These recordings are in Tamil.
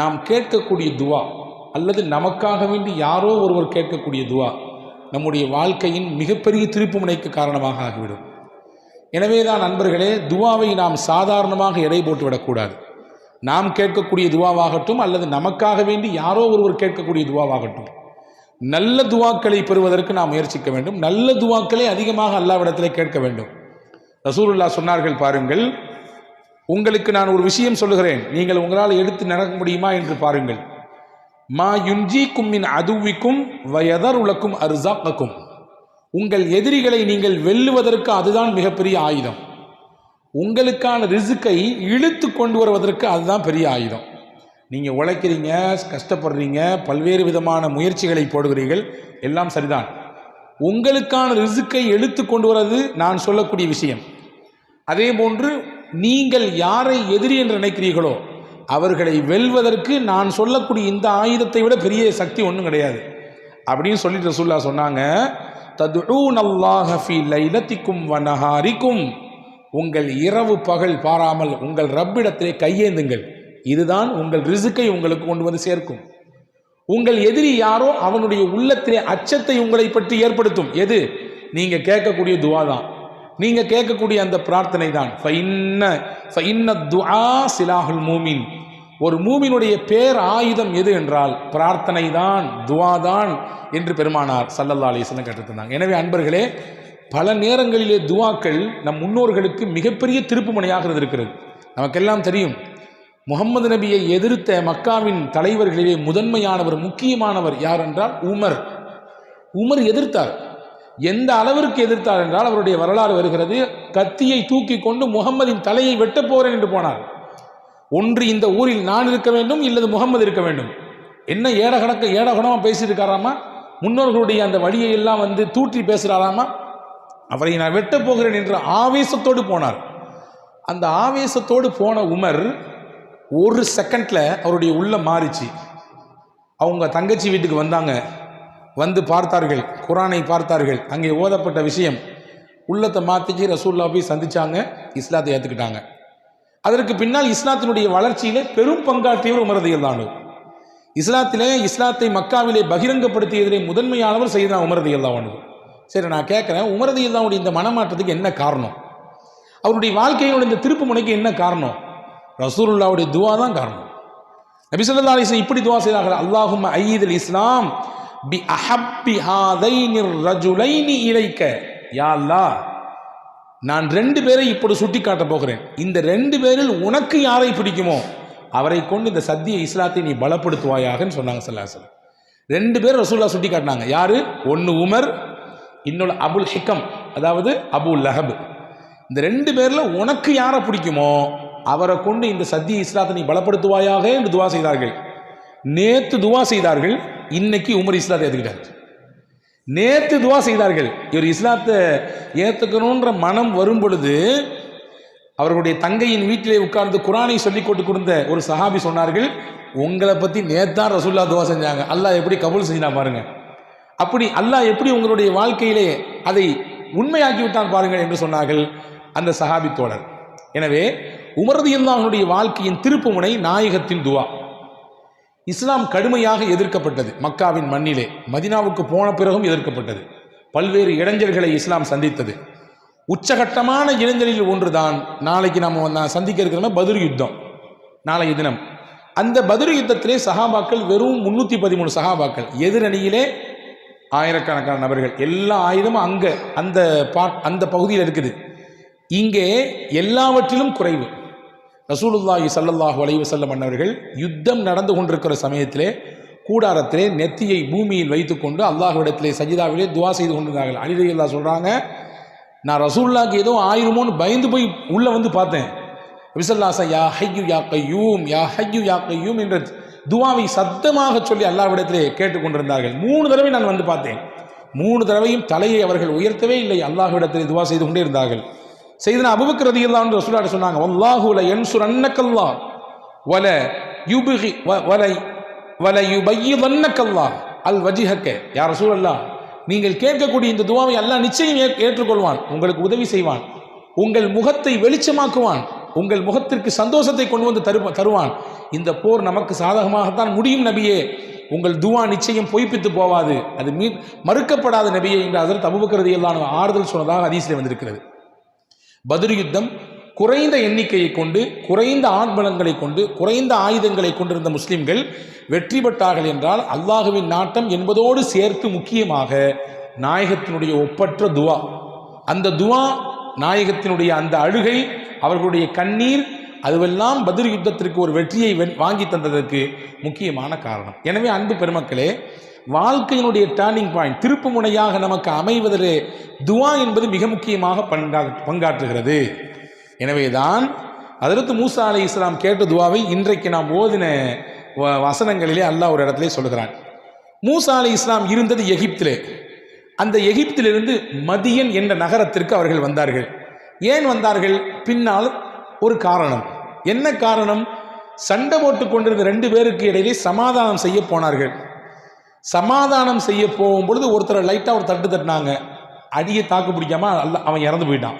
நாம் கேட்கக்கூடிய துவா அல்லது நமக்காக வேண்டி யாரோ ஒருவர் கேட்கக்கூடிய துவா நம்முடைய வாழ்க்கையின் மிகப்பெரிய திருப்புமுனைக்கு காரணமாக ஆகிவிடும். எனவே தான் நண்பர்களே, துவாவை நாம் சாதாரணமாக எடை போட்டு விடக்கூடாது. நாம் கேட்கக்கூடிய துவாவாகட்டும் அல்லது நமக்காக வேண்டி யாரோ ஒருவர் கேட்கக்கூடிய துவாவாகட்டும், நல்ல துவாக்களை பெறுவதற்கு நாம் முயற்சிக்க வேண்டும். நல்ல துவாக்களை அதிகமாக அல்லாஹ்விடத்திலே கேட்க வேண்டும். ரசூலுல்லாஹ் சொன்னார்கள், பாருங்கள், உங்களுக்கு நான் ஒரு விஷயம் சொல்லுகிறேன், நீங்கள் உங்களால் எடுத்து நடக்க முடியுமா என்று பாருங்கள். மா யுன்ஜீக்கும் மின் அதுவிக்கும் வயதருலக்கும் அர்ஸாக்கும். உங்கள் எதிரிகளை நீங்கள் வெல்லுவதற்கு அதுதான் மிகப்பெரிய ஆயுதம். உங்களுக்கான ரிஸ்கை இழுத்து கொண்டு வருவதற்கு அதுதான் பெரிய ஆயுதம். நீங்கள் உழைக்கிறீங்க, கஷ்டப்படுறீங்க, பல்வேறு விதமான முயற்சிகளை போடுகிறீர்கள், எல்லாம் சரிதான். உங்களுக்கான ரிஸ்கை இழுத்து கொண்டு வருவது நான் சொல்லக்கூடிய விஷயம். அதே போன்று நீங்கள் யாரை எதிரி என்று நினைக்கிறீர்களோ அவர்களை வெல்வதற்கு நான் சொல்லக்கூடிய இந்த ஆயுதத்தை விட பெரிய சக்தி ஒன்றும் கிடையாது அப்படின்னு சொல்லிட்டு ரசூலுல்லாஹ் சொன்னாங்க, ததுஊனல்லாஹ ஃபீ லைலத்திக்கும் வ நஹாரிக்கும். உங்கள் இரவு பகல் பாராமல் உங்கள் ரப்பிடத்திலே கையேந்துங்கள். இதுதான் உங்கள் ரிஸ்கை உங்களுக்கு கொண்டு வந்து சேர்க்கும். உங்கள் எதிரி யாரோ அவனுடைய உள்ளத்திலே அச்சத்தை உங்களை பற்றி ஏற்படுத்தும். எது? நீங்க கேட்கக்கூடிய துஆ தான், நீங்க கேட்கக்கூடிய அந்த பிரார்த்தனை தான். ஃபஇன்ன துஆ சிலாஹுல் மூமின். ஒரு மூமினுடைய பேர் ஆயுதம் எது என்றால் பிரார்த்தனை தான், துஆ தான் என்று பெருமானார் ஸல்லல்லாஹு அலைஹி வஸல்லம் கற்றுத்தந்தாங்க. எனவே அன்பர்களே, பல நேரங்களிலே துஆக்கள் நம் முன்னோர்களுக்கு மிகப்பெரிய திருப்புமுனையாக இருந்திருக்கிறது. நமக்கெல்லாம் தெரியும், முகமது நபியை எதிர்த்த மக்காவின் தலைவர்களிலே முதன்மையானவர், முக்கியமானவர் யார் என்றால் உமர். உமர் எதிர்த்தார். எந்த அளவிற்கு எதிர்த்தார் என்றால் அவருடைய வரலாறு வருகிறது, கத்தியை தூக்கி கொண்டு முகம்மதின் தலையை வெட்டப் போறேன் என்று போனார். ஒன்று இந்த ஊரில் நான் இருக்க வேண்டும், இல்லது முகம்மது இருக்க வேண்டும். என்ன ஏடகணமாக பேசியிருக்காராமா, முன்னோர்களுடைய அந்த வழியை எல்லாம் தூற்றி பேசுகிறாராமா, அவரை நான் வெட்டப் போகிறேன் என்ற ஆவேசத்தோடு போனார். அந்த ஆவேசத்தோடு போன உமர் ஒரு செகண்ட்ல அவருடைய உள்ளம் மாறிச்சு. அவங்க தங்கச்சி வீட்டுக்கு வந்தாங்க, வந்து பார்த்தார்கள், குரானை பார்த்தார்கள். அங்கே ஓதப்பட்ட விஷயம் உள்ளத்தை மாற்றிச்சு. ரசூலுல்லாஹ் போய் சந்திச்சாங்க, இஸ்லாத்தை ஏற்றுக்கிட்டாங்க. அதற்கு பின்னால் இஸ்லாத்தினுடைய வளர்ச்சியிலே பெரும் பங்காற்றியவர் உமர் ரலியல்லாஹு அன்ஹு. இஸ்லாத்தை மக்காவிலே பகிரங்கப்படுத்தியதிலே முதன்மையானவர் சையதுனா உமர் ரலியல்லாஹு அன்ஹு. சரி, நான் கேட்குறேன், உமர் ரலியல்லாஹு அன்ஹுடைய இந்த மனமாற்றத்துக்கு என்ன காரணம்? அவருடைய வாழ்க்கையினுடைய இந்த திருப்பு முனைக்கு என்ன காரணம்? ரசூலுல்லாஹ்வுடைய துஆ தான் காரணம். நபி ஸல்லல்லாஹு அலைஹி வஸல்லம் இப்படி துஆ செய்தார்கள், அல்லாஹும்ம அய்யிதுல் இஸ்லாம் பி அஹப்பி ஹாதைனிர் ரஜுலைனி இலைக்க. யா அல்லாஹ், நான் 2 பேரை இப்படி சுட்டி காட்ட போகிறேன். இந்த 2 பேரில் உனக்கு யாரை பிடிக்குமோ அவரை கொண்டு இந்த சத்திய இஸ்லாத்தை நீ பலப்படுத்துவாயாகன்னு சொன்னாங்க ஸல்லல்லாஹு அலைஹி வஸல்லம். 2 பேர் ரசூலுல்லாஹ் சுட்டி காட்டினாங்க. யாரு? ஒன்று உமர், இன்னொரு அபுல் ஹிகம், அதாவது அபு லஹப். இந்த 2 பேர்ல உனக்கு யாரை பிடிக்குமோ அவரை கொண்டு இந்த சத்திய இஸ்லாத்தை நீ பலப்படுத்துவாயாக என்று துவா செய்தார்கள். நேத்து துவா செய்தார்கள், இன்னைக்கு உமர் இஸ்லாத்தை ஏற்றுக்கிட்டார். நேத்து துவா செய்தார்கள். இவர் இஸ்லாத்தை ஏற்றுக்கணுன்ற மனம் வரும் பொழுது அவர்களுடைய தங்கையின் வீட்டிலே உட்கார்ந்து குரானை சொல்லிக் கொடுத்த ஒரு சஹாபி சொன்னார்கள், உங்களை பத்தி நேத்தான் ரசூலுல்லாஹ் துவா செஞ்சாங்க, அல்லாஹ் எப்படி கபூல் செஞ்சா பாருங்க. அப்படி அல்லாஹ் எப்படி உங்களுடைய வாழ்க்கையிலே அதை உண்மையாக்கி விட்டான் பாருங்கள் என்று சொன்னார்கள் அந்த சஹாபி தோழர். எனவே உமர் ரலியல்லாஹு அன்ஹுடைய வாழ்க்கையின் திருப்புமுனை நாயகத்தின் துவா. இஸ்லாம் கடுமையாக எதிர்க்கப்பட்டது மக்காவின் மண்ணிலே, மதினாவுக்கு போன பிறகும் எதிர்க்கப்பட்டது. பல்வேறு இளைஞர்களை இஸ்லாம் சந்தித்தது. உச்சகட்டமான இளைஞர்களில் ஒன்றுதான் நாளைக்கு நம்ம சந்திக்க இருக்கிற பத்ர் யுத்தம், நாளைய தினம். அந்த பத்ர் யுத்தத்திலே சஹாபாக்கள் வெறும் 313 சஹாபாக்கள், எதிரணியிலே ஆயிரக்கணக்கான நபர்கள். எல்லா ஆயுதமும் அங்கே அந்த பகுதியில் இருக்குது. இங்கே எல்லாவற்றிலும் குறைவு. ரசூலுல்லாஹி ஸல்லல்லாஹு அலைஹி வஸல்லம் அன்னவர்கள் யுத்தம் நடந்து கொண்டிருக்கிற சமயத்திலே கூடாரத்திலே நெத்தியை பூமியில் வைத்துக்கொண்டு அல்லாஹ்விடத்திலே சஜிதாவிலே துவா செய்து கொண்டிருந்தார்கள். அலி ரலியல்லாஹு சொல்றாங்க, நான் ரசூலுல்லாஹ்க்கு ஏதோ ஆயிருமோன்னு பயந்து போய் உள்ள பார்த்தேன். விசல்லாசா யா ஹய்யு யா கய்யூம், யா ஹய்யு யா கய்யூம் என்ற துவாவை சத்தமாக சொல்லி அல்லாஹ்விடத்திலே கேட்டுக்கொண்டிருந்தார்கள். 3 தடவை நான் பார்த்தேன். 3 தடவையும் தலையை அவர்கள் உயர்த்தவே இல்லை, அல்லாஹ்விடத்திலே துவா செய்து கொண்டே இருந்தார்கள். சையதுனா அபூபக்கர் ரலியல்லாஹு அன்ஹு ரசூலுல்லாஹ் சொன்னாங்க, வல்லாஹு ல யன்சுரன்னக்கல்லாஹ் வல யுப்கி வல யுபய்யிதன்னக்கல்லாஹ் அல் வஜ்ஹக. யா ரசூலல்லாஹ், நீங்கள் கேட்கக்கூடிய இந்த துவாவை அல்லாஹ் நிச்சயம் ஏற்றுக்கொள்வான், உங்களுக்கு உதவி செய்வான், உங்கள் முகத்தை வெளிச்சமாக்குவான். உங்கள் முகத்திற்கு சந்தோஷத்தை கொண்டு வந்து தருவான். இந்த போர் நமக்கு சாதகமாகத்தான் முடியும் நபியே, உங்கள் துவா நிச்சயம் பொய்ப்பித்து போவாது, அது மறுக்கப்படாத நபியே என்று ஹஜ்ரத் அபூபக்கர் ரலியல்லாஹு அன்ஹு ஆறுதல் சொன்னதாக ஹதீஸில் வந்திருக்கிறது. பத்ர் யுத்தம் குறைந்த எண்ணிக்கையை கொண்டு, குறைந்த ஆண்பலங்களை கொண்டு, குறைந்த ஆயுதங்களை கொண்டிருந்த முஸ்லிம்கள் வெற்றி பெற்றார்கள் என்றால் அல்லாஹுவின் நாட்டம் என்பதோடு சேர்த்து முக்கியமாக நாயகத்தினுடைய ஒப்பற்ற துவா, அந்த துவா, நாயகத்தினுடைய அந்த அழுகை, அவர்களுடைய கண்ணீர், அதுவெல்லாம் பத்ர் யுத்தத்திற்கு ஒரு வெற்றியை வாங்கி தந்ததற்கு முக்கியமான காரணம். எனவே அன்பு பெருமக்களே, வாழ்க்கையினுடைய டேர்னிங் பாயிண்ட், திருப்பு முனையாக நமக்கு அமைவதிலே துவா என்பது மிக முக்கியமாக பங்காற்றுகிறது. எனவேதான் ஹஜ்ரத் மூசா அலைஹிஸ்ஸலாம் கேட்ட துவாவை இன்றைக்கு நாம் ஓதின வசனங்களிலே அல்லாஹ் ஒரு இடத்திலே சொல்கிறான். மூசா அலைஹிஸ்ஸலாம் இருந்தது எகிப்திலே. அந்த எகிப்திலிருந்து மதியன் என்ற நகரத்திற்கு அவர்கள் வந்தார்கள். ஏன் வந்தார்கள்? பின்னால் ஒரு காரணம். என்ன காரணம்? சண்டை போட்டுக் கொண்டிருந்த 2 பேருக்கு இடையிலே சமாதானம் செய்ய போனார்கள். சமாதானம் செய்ய போகும்பொழுது ஒருத்தர் லைட்டாக ஒரு தட்டு தட்டினாங்க. அடியை தாக்கு பிடிக்காம அவன் இறந்து போயிட்டான்.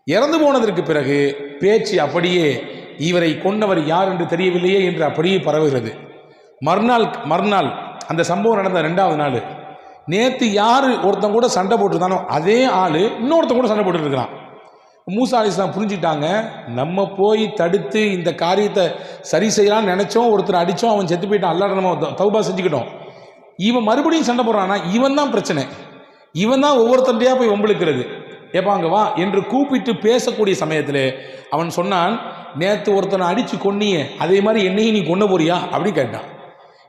இறந்து போனதற்கு பிறகு பேச்சு அப்படியே இவரை கொண்டவர் யார் என்று தெரியவில்லையே என்று அப்படியே பரவுகிறது. மறுநாள் அந்த சம்பவம் நடந்த 2வது நாள், நேற்று யார் ஒருத்தன் கூட சண்டை போட்டுருந்தானோ அதே ஆள் இன்னொருத்தன் கூட சண்டை போட்டுருக்கிறான். மூசா அலைஹிஸ்ஸலாம் புரிஞ்சுட்டாங்க, நம்ம போய் தடுத்து இந்த காரியத்தை சரி செய்யலாம்னு நினைச்சோம், ஒருத்தர் அடித்தோம், அவன் செத்து போயிட்டான், அல்லாஹ் நம்ம தௌபா செஞ்சுக்கிட்டோம். இவன் மறுபடியும் சண்டை போடுறான்னா இவன் தான் பிரச்சனை, இவன் தான் ஒவ்வொருத்தண்டையாக போய் வம்பிழுக்கிறது. ஏப்பாங்க வா என்று கூப்பிட்டு பேசக்கூடிய சமயத்தில் அவன் சொன்னான், நேற்று ஒருத்தனை அடித்து கொன்னியே, அதே மாதிரி என்னையும் நீ கொன்ன போறியா அப்படின்னு கேட்டான்.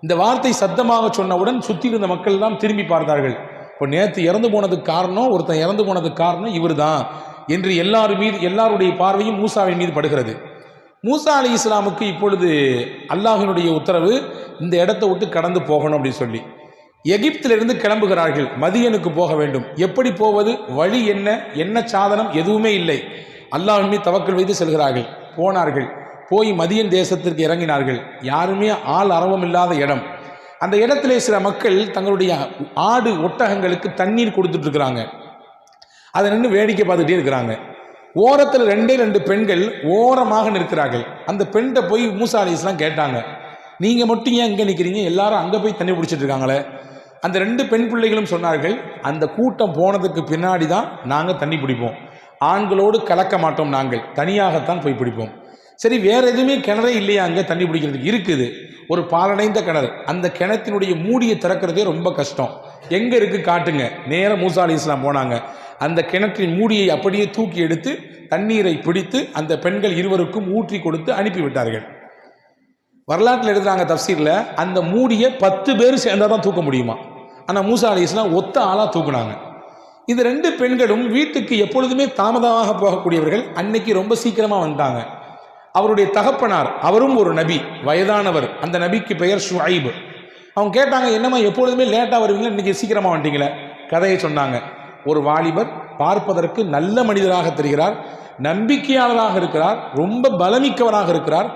இந்த வார்த்தை சத்தமாக சொன்னவுடன் சுற்றி இருந்த மக்கள் எல்லாம் திரும்பி பார்த்தார்கள். இப்போ நேற்று இறந்து போனதுக்கு காரணம், ஒருத்தன் இறந்து போனதுக்கு காரணம் இவர் தான் என்று எல்லாருடைய பார்வையும் மூசாவின் மீது படுகிறது. மூசா அலைஹிஸ்ஸலாமுக்கு இப்பொழுது அல்லாஹ்வினுடைய உத்தரவு, இந்த இடத்தை விட்டு கடந்து போகணும் அப்படின்னு சொல்லி எகிப்திலிருந்து கிளம்புகிறார்கள். மதியனுக்கு போக வேண்டும். எப்படி போவது? வழி என்ன சாதனம்? எதுவுமே இல்லை. அல்லாஹ்வின் மீது தவக்கல் வைத்து செல்கிறார்கள். போனார்கள். போய் மதியன் தேசத்திற்கு இறங்கினார்கள். யாருமே ஆள் அரவம் இல்லாத இடம். அந்த இடத்திலே சில மக்கள் தங்களுடைய ஆடு ஒட்டகங்களுக்கு தண்ணீர் கொடுத்துட்டு இருக்கிறாங்க. அதை நின்று வேடிக்கை பார்த்துட்டே இருக்கிறாங்க. ஓரத்தில் 2 பெண்கள் ஓரமாக நிற்கிறார்கள். அந்த பெண்கிட்ட போய் மூசா அலைஹிஸ்ஸலாம் கேட்டாங்க, நீங்கள் மட்டும் ஏன் இங்கே நிற்கிறீங்க? எல்லாரும் அங்கே போய் தண்ணி பிடிச்சிட்டு இருக்காங்களே. அந்த 2 பெண் பிள்ளைகளும் சொன்னார்கள், அந்த கூட்டம் போனதுக்கு பின்னாடி தான் நாங்கள் தண்ணி பிடிப்போம், ஆண்களோடு கலக்க மாட்டோம், நாங்கள் தனியாகத்தான் போய் பிடிப்போம். சரி, வேற எதுவுமே கிணறே இல்லையா? அங்கே தண்ணி பிடிக்கிறதுக்கு இருக்குது, ஒரு பாலடைந்த கிணறு. அந்த கிணத்தினுடைய மூடியை திறக்கிறதே ரொம்ப கஷ்டம். எங்கே இருக்கு காட்டுங்க. நேராக மூசா அலைஹிஸ்ஸலாம் போனாங்க. அந்த கிணற்றின் மூடியை அப்படியே தூக்கி எடுத்து தண்ணீரை பிடித்து அந்த பெண்கள் இருவருக்கும் ஊற்றி கொடுத்து அனுப்பிவிட்டார்கள். வரலாற்றில் எழுதுறாங்க தஃப்சீரில், அந்த மூடியை 10 பேர் சேர்ந்தால் தான் தூக்க முடியுமா. ஆனால் மூசா அலைஹிஸ்ஸலாம் ஒத்த ஆளாக தூக்குனாங்க. இந்த 2 பெண்களும் வீட்டுக்கு எப்பொழுதுமே தாமதமாக போகக்கூடியவர்கள். அன்னைக்கு ரொம்ப சீக்கிரமாக வந்துட்டாங்க. அவருடைய தகப்பனார், அவரும் ஒரு நபி, வயதானவர். அந்த நபிக்கு பெயர் ஷுஐப். அவங்க கேட்டாங்க, என்னம்மா எப்பொழுதுமே லேட்டாக வருவீங்களா, இன்னைக்கு சீக்கிரமாக வந்துட்டீங்களே. கதையை சொன்னாங்க. ஒரு வாலிபர் பார்ப்பதற்கு நல்ல மனிதராக தெரிகிறார், நம்பிக்கையாளராக இருக்கிறார், ரொம்ப பலமிக்கவராக இருக்கிறார்,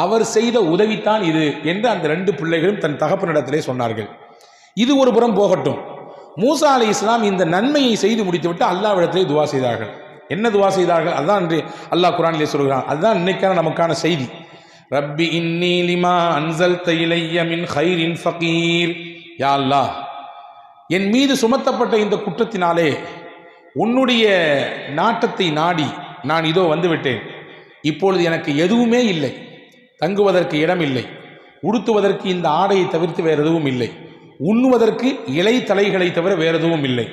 அவர் செய்த உதவித்தான் இது என்று அந்த 2 பிள்ளைகளும் தன் தகப்பனிடத்திலே சொன்னார்கள். இது ஒரு புறம் போகட்டும். மூசா அலைஹிஸ்ஸலாம் இந்த நன்மையை செய்து முடித்துவிட்டு அல்லாஹ்விடத்திலே துவா செய்தார்கள். என்ன துவா செய்தார்கள்? அதுதான் இன்று அல்லாஹ் குர்ஆனிலே சொல்கிறான். அதுதான் இன்னைக்கான நமக்கான செய்தி. ரப்பி இன்னி லிமா அன்ஸல்த இலைய மின் கைரின் ஃபகீர். யா அல்லாஹ், என் மீது சுமத்தப்பட்ட இந்த குற்றத்தினாலே உன்னுடைய நாட்டத்தை நாடி நான் இதோ வந்துவிட்டேன். இப்பொழுது எனக்கு எதுவுமே இல்லை, தங்குவதற்கு இடம் இல்லை, உடுத்துவதற்கு இந்த ஆடையை தவிர்த்து வேறு எதுவும் இல்லை, உண்ணுவதற்கு இலை தலைகளை தவிர வேறு எதுவும் இல்லை.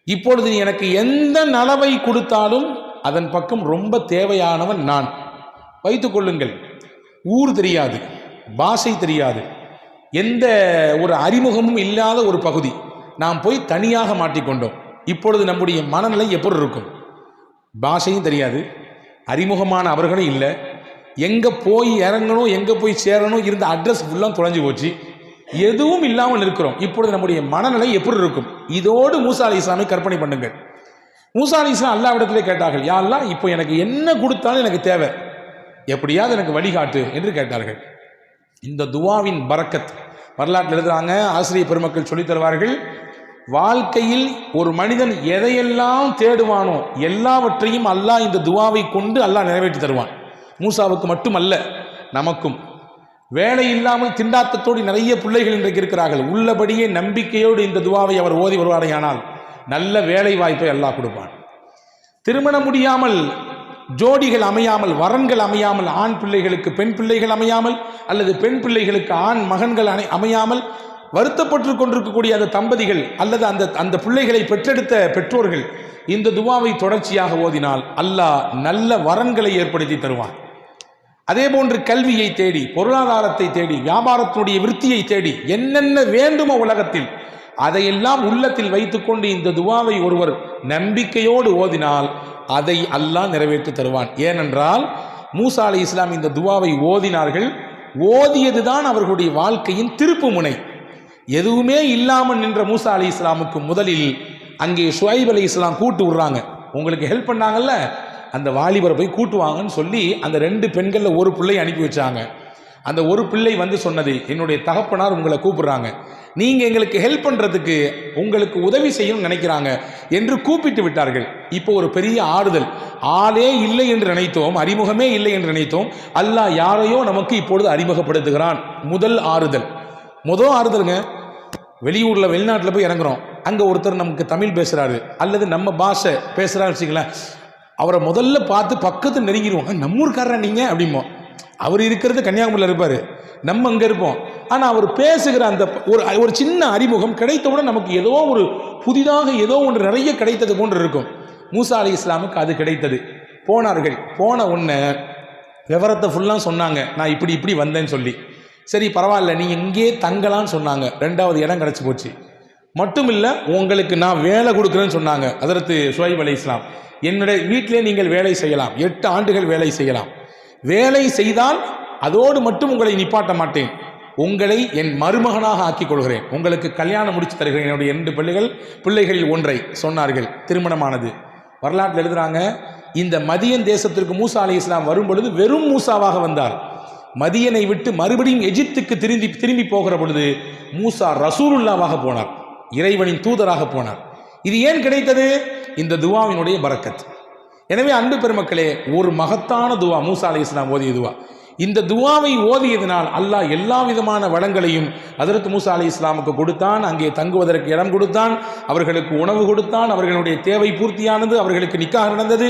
இப்பொழுது நீ எனக்கு எந்த நலவை கொடுத்தாலும் அதன் பக்கம் ரொம்ப தேவையானவன் நான். வைத்துக் கொள்ளுங்கள், ஊர் தெரியாது, பாஷை தெரியாது, எந்த ஒரு அறிமுகமும் இல்லாத ஒரு பகுதி, நாம் போய் தனியாக மாட்டிக்கொண்டோம். இப்பொழுது நம்முடைய மனநிலை எப்படி இருக்கும்? பாஷையும் தெரியாது, அறிமுகமான அவர்களும் இல்லை, எங்கே போய் இறங்கணும், எங்கே போய் சேரணும், இருந்த அட்ரஸ் ஃபுல்லாக தொலைஞ்சு போச்சு, எதுவும் இல்லாமல் இருக்கிறோம். இப்பொழுது நம்முடைய மனநிலை எப்படி இருக்கும்? இதோடு மூசா அலைஹிஸ்ஸலாமை கற்பனை பண்ணுங்கள். மூசா அலைஹிஸ்ஸலாம் அல்லாஹ்விடத்திலே கேட்டார்கள், யா அல்லாஹ், இப்போ எனக்கு என்ன கொடுத்தாலும் எனக்கு தேவை, எப்படியாவது எனக்கு வழிகாட்டு என்று கேட்டார்கள். இந்த துவாவின் பரக்கத் வரலாற்றில் எழுதுறாங்க, ஆசிரியர் பெருமக்கள் சொல்லித் தருவார்கள். வாழ்க்கையில் ஒரு மனிதன் எதையெல்லாம் தேடுவானோ எல்லாவற்றையும் அல்லாஹ் இந்த துவாவை கொண்டு அல்லாஹ் நிறைவேற்றி தருவான். மூசாவுக்கு மட்டுமல்ல, நமக்கும். வேலை இல்லாமல் திண்டாட்டத்தோடு நிறைய பிள்ளைகள் இன்றைக்கு இருக்கிறார்கள். உள்ளபடியே நம்பிக்கையோடு இந்த துவாவை அவர் ஓதி வருவாரையானால் நல்ல வேலை வாய்ப்பை அல்லாஹ் கொடுப்பான். திருமணம் முடியாமல், ஜோடிகள் அமையாமல், வரன்கள் அமையாமல், ஆண் பிள்ளைகளுக்கு பெண் பிள்ளைகள் அமையாமல், அல்லது பெண் பிள்ளைகளுக்கு ஆண் மகன்கள் அமையாமல் வருத்தப்பட்டு கொண்டிருக்கக்கூடிய அந்த தம்பதிகள் அல்லது அந்த பிள்ளைகளை பெற்றெடுத்த பெற்றோர்கள் இந்த துவாவை தொடர்ச்சியாக ஓதினால் அல்லாஹ் நல்ல வரன்களை ஏற்படுத்தி தருவான். அதே போன்று கல்வியை தேடி, பொருளாதாரத்தை தேடி, வியாபாரத்தினுடைய விருத்தியை தேடி என்னென்ன வேண்டுமோ உலகத்தில் அதையெல்லாம் உள்ளத்தில் வைத்துக்கொண்டு இந்த துவாவை ஒருவர் நம்பிக்கையோடு ஓதினால் அதை அல்லாஹ் நிறைவேற்றி தருவான். ஏனென்றால் மூசா அலைஹிஸ்ஸலாம் இந்த துவாவை ஓதினார்கள். ஓதியதுதான் அவர்களுடைய வாழ்க்கையின் திருப்பு முனை. எதுவுமே இல்லாமல் நின்ற மூசா அலைஹிஸ்ஸலாமுக்கு முதலில் அங்கே ஷுஐப் அலைஹிஸ்ஸலாம் கூட்டு விடுறாங்க. உங்களுக்கு ஹெல்ப் பண்ணாங்கல்ல, அந்த வாலிபரை போய் கூட்டுவாங்கன்னு சொல்லி அந்த 2 பெண்களில் ஒரு பிள்ளை அனுப்பி வச்சாங்க. அந்த ஒரு பிள்ளை வந்து சொன்னது, என்னுடைய தகப்பனார் உங்களை கூப்பிடுறாங்க, நீங்கள் எங்களுக்கு ஹெல்ப் பண்ணுறதுக்கு, உங்களுக்கு உதவி செய்யணும்னு நினைக்கிறாங்க என்று கூப்பிட்டு விட்டார்கள். இப்போ ஒரு பெரிய ஆறுதல். ஆளே இல்லை என்று நினைத்தோம், அறிமுகமே இல்லை என்று நினைத்தோம். அல்லாஹ் யாரையோ நமக்கு இப்பொழுது அறிமுகப்படுத்துகிறான். முதல் ஆறுதலுங்க. வெளியூரில் வெளிநாட்டில் போய் இறங்குறோம், அங்கே ஒருத்தர் நமக்கு தமிழ் பேசுகிறாரு அல்லது நம்ம பாஷை பேசுகிறாரு வச்சுக்கலாம், அவரை முதல்ல பார்த்து பக்கத்து நெருங்கிடுவோம். நம்ம ஊருக்காரரா நீங்கள் அப்படிமோ. அவர் இருக்கிறது கன்னியாகுமரியில் இருப்பார், நம்ம அங்கே இருப்போம். ஆனால் அவர் பேசுகிற அந்த ஒரு சின்ன அறிமுகம் கிடைத்தவுடன் நமக்கு ஏதோ ஒரு புதிதாக ஏதோ ஒன்று நிறைய கிடைத்தது போன்று இருக்கும். மூசா அலைஹிஸ்ஸலாமுக்கு அது கிடைத்தது. போனார்கள். போன உடனே விவரத்தை ஃபுல்லாக சொன்னாங்க, நான் இப்படி வந்தேன்னு சொல்லி. சரி பரவாயில்ல, நீங்கள் இங்கே தங்கலான்னு சொன்னாங்க. 2வது இடம் கிடச்சி போச்சு. மட்டும் இல்லை, உங்களுக்கு நான் வேலை கொடுக்குறேன்னு சொன்னாங்க ஹஜ்ரத் ஷுஐப் அலைஹிஸ்ஸலாம். என்னுடைய வீட்டிலே நீங்கள் வேலை செய்யலாம், 8 ஆண்டுகள் வேலை செய்யலாம். வேலை செய்தால் அதோடு மட்டும் உங்களை நிப்பாட்ட மாட்டேன், உங்களை என் மருமகனாக ஆக்கிக் கொள்கிறேன், உங்களுக்கு கல்யாணம் முடிச்சு தருகிறேன். என்னுடைய 2 பிள்ளைகளில் ஒன்றை சொன்னார்கள். திருமணமானது. வரலாற்றில் எழுதுறாங்க, இந்த மதியன் தேசத்திற்கு மூசா அலைஹிஸ்ஸலாம் வரும் பொழுது வெறும் மூசாவாக வந்தார். மதியனை விட்டு மறுபடியும் எஜிப்துக்கு திரும்பி போகிற பொழுது மூசா ரசூலுல்லாவாக போனார், இறைவனின் தூதராக போனார். இது ஏன் கிடைத்தது? இந்த துவாவினுடைய பரக்கத். எனவே அன்பு பெருமக்களே, ஒரு மகத்தான துவா மூசா அலைஹிஸ்ஸலாம் ஓதிய துவா. இந்த துவாவை ஓதியதினால் அல்லாஹ் எல்லா விதமான வளங்களையும் ஹஜ்ரத் மூசா அலைஹிஸ்ஸலாமுக்கு கொடுத்தான். அங்கே தங்குவதற்கு இடம் கொடுத்தான், அவர்களுக்கு உணவு கொடுத்தான், அவர்களுடைய தேவை பூர்த்தியானது, அவர்களுக்கு நிக்காஹ் நடந்தது.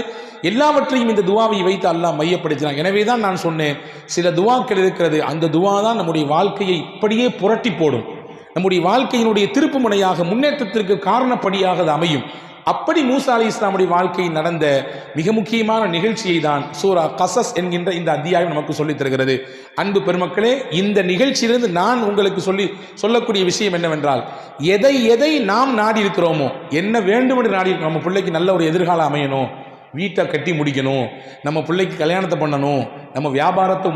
எல்லாவற்றையும் இந்த துவாவை வைத்து அல்லாஹ் மையப்படுத்தினான். எனவே தான் நான் சொன்னேன், சில துவாக்கள் இருக்கிறது, அந்த துவா தான் நம்முடைய வாழ்க்கையை இப்படியே புரட்டி போடும், நம்முடைய வாழ்க்கையினுடைய திருப்பு முனையாக, முன்னேற்றத்திற்கு காரணப்படியாக அது அமையும். அப்படி மூசா அலைஹிஸ்ஸலாமுடைய வாழ்க்கையில் நடந்த மிக முக்கியமான நிகழ்ச்சியை தான் சூரா கஸஸ் என்கின்ற இந்த அத்தியாயம் நமக்கு சொல்லித் தருகிறது. அன்பு பெருமக்களே, இந்த நிகழ்ச்சியிலிருந்து நான் உங்களுக்கு சொல்லக்கூடிய விஷயம் என்னவென்றால், எதை நாம் நாடி இருக்கிறோமோ, என்ன வேண்டும் என்று நாடி இருக்கிறோம், நம்ம பிள்ளைக்கு நல்ல ஒரு எதிர்காலம் அமையணும், வீட்டை கட்டி முடிக்கணும், நம்ம பிள்ளைக்கு கல்யாணத்தை பண்ணணும், நம்ம வியாபாரத்தை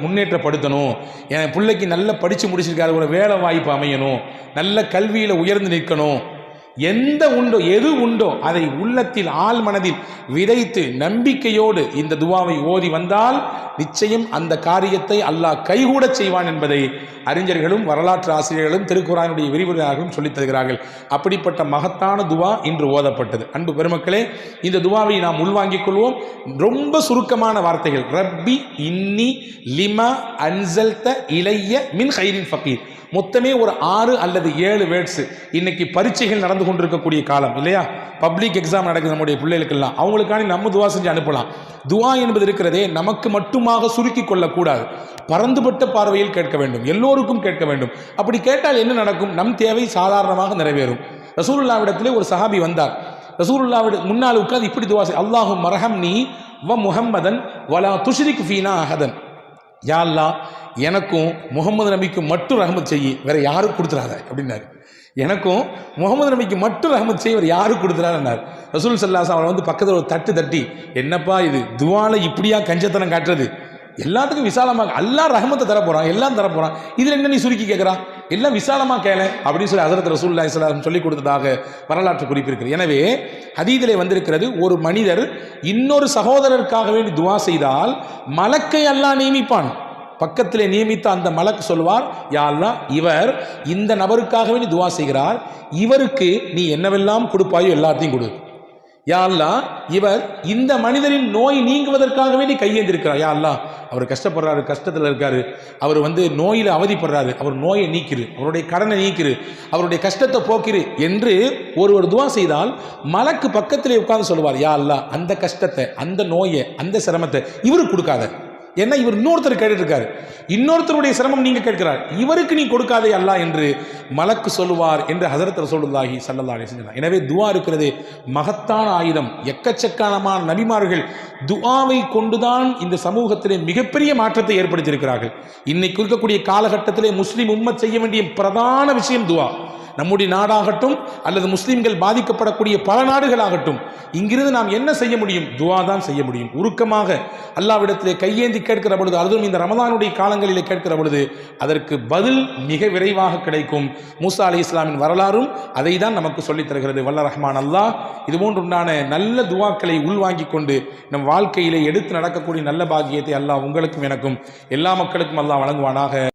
முன்னேற்றப்படுத்தணும், என் பிள்ளைக்கு நல்ல படித்து முடிச்சிருக்காரு, ஒரு வேலை வாய்ப்பு அமையணும், நல்ல கல்வியில் உயர்ந்து நிற்கணும், எது உண்டோ அதை உள்ளத்தில் ஆழ் மனதில் விதைத்து நம்பிக்கையோடு இந்த துவாவை ஓதி வந்தால் நிச்சயம் அந்த காரியத்தை அல்லாஹ் கைகூடச் செய்வான் என்பதை அறிஞர்களும் வரலாற்று ஆசிரியர்களும் திருக்குர்ஆனுடைய விரிவுரையாளர்களும் சொல்லித் தருகிறார்கள். அப்படிப்பட்ட மகத்தான துவா இன்று ஓதப்பட்டது. அன்பு பெருமக்களே, இந்த துவாவை நாம் உள்வாங்கிக் கொள்வோம். ரொம்ப சுருக்கமான வார்த்தைகள். ரப்பி இன்னி லிமா அன்சல்த இலைய மின் ஹைரின் ஃபகீர். மொத்தமே ஒரு 6 அல்லது 7 வேர்ட்ஸ். இன்னைக்கு பரீட்சைகள் நடந்து கொண்டிருக்கக்கூடிய காலம் இல்லையா? பப்ளிக் எக்ஸாம் நடக்குது நம்முடைய பிள்ளைகளுக்கெல்லாம். அவங்களுக்கான நம்ம துவா செஞ்சு அனுப்பலாம். துவா என்பது இருக்கிறதே நமக்கு மட்டுமாக சுருக்கி கொள்ளக்கூடாது, பரந்துபட்ட பார்வையில் கேட்க வேண்டும், எல்லோருக்கும் கேட்க வேண்டும். அப்படி கேட்டால் என்ன நடக்கும்? நம் தேவை சாதாரணமாக நிறைவேறும். ரசூலுல்லாஹ்விடத்திலே ஒரு சஹாபி வந்தார். ரசூலுல்லாஹ்விட முன்னால் உட்கார்ந்து இப்படி துவா செய், அல்லாஹும் மர்ஹம்னி வ முஹம்மதன் வலா துஷ்ரிக் ஃபீனா அஹதன். யா அல்லாஹ், எனக்கும் முகமது நபிக்கும் மட்டும் ரஹமத் செய்யி, வேற யாரும் கொடுத்துறாத அப்படின்னாரு. எனக்கும் முகமது நபிக்கு மட்டும் ரஹமத் செய்ய, வேறு யாரும் கொடுத்துறாருன்னார். ரசூல் ஸல்லல்லாஹு அலைஹி வஸல்லம் வந்து பக்கத்தில் ஒரு தட்டி, என்னப்பா இது துவால இப்படியா கஞ்சத்தனம் காட்டுறது? எல்லாத்துக்கும் விசாலமாக அல்லாஹ் ரஹமத்தை தரப்போறான், எல்லாம் தரப்போறான், இதில் என்ன நீ சுருக்கி கேட்குறான்? எல்லாம் விசாலமாக கேள அப்படின்னு சொல்லி ஹஜ்ரத் ரசூலுல்லாஹி ஸல்லல்லாஹு அலைஹி வஸல்லம் சொல்லிக் கொடுத்ததாக வரலாற்று குறிப்பிருக்கிறது. எனவே ஹதீஸிலே வந்திருக்கிறது, ஒரு மனிதர் இன்னொரு சகோதரருக்காக வேண்டி துவா செய்தால் மலக்கை அல்லாஹ் நியமிப்பான். பக்கத்திலே நியமித்த அந்த மலக்கு சொல்வார், யா அல்லாஹ், இவர் இந்த நபருக்காகவே நீ துவா செய்கிறார், இவருக்கு நீ என்னவெல்லாம் கொடுப்பாயோ எல்லாத்தையும் கொடு. யா அல்லாஹ், இவர் இந்த மனிதரின் நோய் நீங்குவதற்காகவே நீ கையேந்திருக்கிறார். யா அல்லாஹ், அவர் கஷ்டப்படுறாரு, கஷ்டத்தில் இருக்காரு, அவர் நோயில் அவதிப்படுறாரு, அவர் நோயை நீக்கிரு, அவருடைய கடனை நீக்கிரு, அவருடைய கஷ்டத்தை போக்கிரு என்று ஒருவர் துவா செய்தால் மலக்கு பக்கத்திலே உட்கார்ந்து சொல்லுவார், யா அல்லாஹ், அந்த கஷ்டத்தை, அந்த நோயை, அந்த சிரமத்தை இவருக்கு கொடுக்காத. ஏன்னா இவர் இன்னொருத்தர் கேட்டு இருக்காரு, இன்னொருத்தருடைய சிரமம் நீங்க கேட்கிறார், இவருக்கு நீ கொடுக்காதே அல்லாஹ் என்று மலக்கு சொல்லுவார் என்று ஹஸரத் ரசூலுல்லாஹி ஸல்லல்லாஹு அலைஹி வஸல்லம். எனவே துஆ இருக்கிறது மகத்தான ஆயுதம். எக்கச்சக்கமான நபிமார்கள் துஆவை கொண்டுதான் இந்த சமூகத்திலே மிகப்பெரிய மாற்றத்தை ஏற்படுத்தியிருக்கிறார்கள். இன்னைக்கு இருக்கக்கூடிய காலகட்டத்திலே முஸ்லிம் உம்மத் செய்ய வேண்டிய பிரதான விஷயம் துஆ. நம்முடைய நாடாகட்டும் அல்லது முஸ்லிம்கள் பாதிக்கப்படக்கூடிய பல நாடுகளாகட்டும், இங்கிருந்து நாம் என்ன செய்ய முடியும்? துஆ தான் செய்ய முடியும். உருக்கமாக அல்லாஹ்விடத்திலே கையேந்தி கேட்கிற பொழுது, அதுவும் இந்த ரமதானுடைய காலங்களிலே கேட்கிற பொழுது அதற்கு பதில் மிக விரைவாக கிடைக்கும். மூசா அலைஹிஸ்ஸலாமின் வரலாறும் அதை தான் நமக்கு சொல்லித் தருகிறது. வல்ல ரஹ்மான் அல்லாஹ் இதுபோன்று உண்டான நல்ல துஆக்களை உள்வாங்கிக் கொண்டு நம் வாழ்க்கையிலே எடுத்து நடக்கக்கூடிய நல்ல பாக்கியத்தை அல்லாஹ் உங்களுக்கும் எனக்கும் எல்லா மக்களுக்கும் அல்லாஹ் வழங்குவானாக.